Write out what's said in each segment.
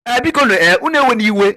Biko no une when iwe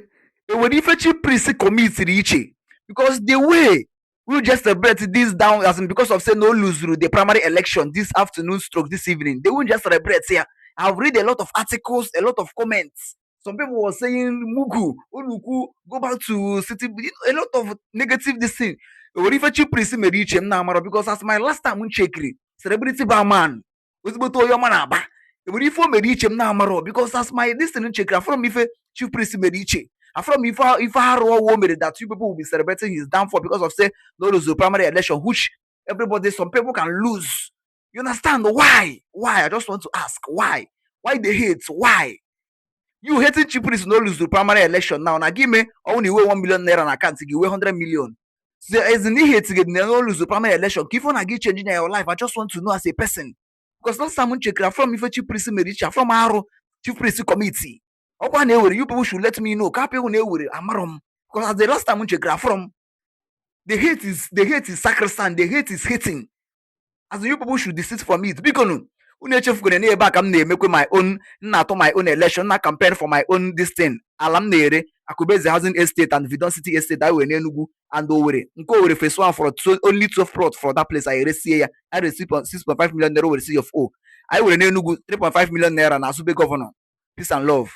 when if chief priest commit iche because the way we just celebrate this down as in because of say no lose the primary election this afternoon stroke this evening. They won't just celebrate here. I've read a lot of articles, a lot of comments. Some people were saying Mugu, Uluku, go back to city. A lot of negative this thing. What if a chief priest may reach him now, because as my last time when check celebrity barman was but to your manaba. What if may reach him now, because as my listening check from if a chief priest may reach him. From if I woman that you people will be celebrating his downfall because of say no lose the primary election, which everybody some people can lose. You understand why? Why? I just want to ask why? Why they hate? Why? You hating chief priest no lose the primary election now. Now give me only way 1 million naira and I can't give away 100 million. So as in hate to get no lose the primary election. Keep on again changing your life. I just want to know as a person. Because not someone check from if a chief priest may reach from Aro chief priest committee. You people should let me know. Because as the last time we check from the hate is sacrosanct, the hate is hating. As you people should desist from it. Because Unechef gonna back I'm make my own not my own election, not campaign for my own this thing. Alam nere, Akubeze housing estate and Vidon City estate I will Enugu and Owere. Nko phase 1 for only 12 plot for that place. I receive 6.5 million naira receive of O. I will Enugu 3.5 million naira and Asube governor. Peace and love.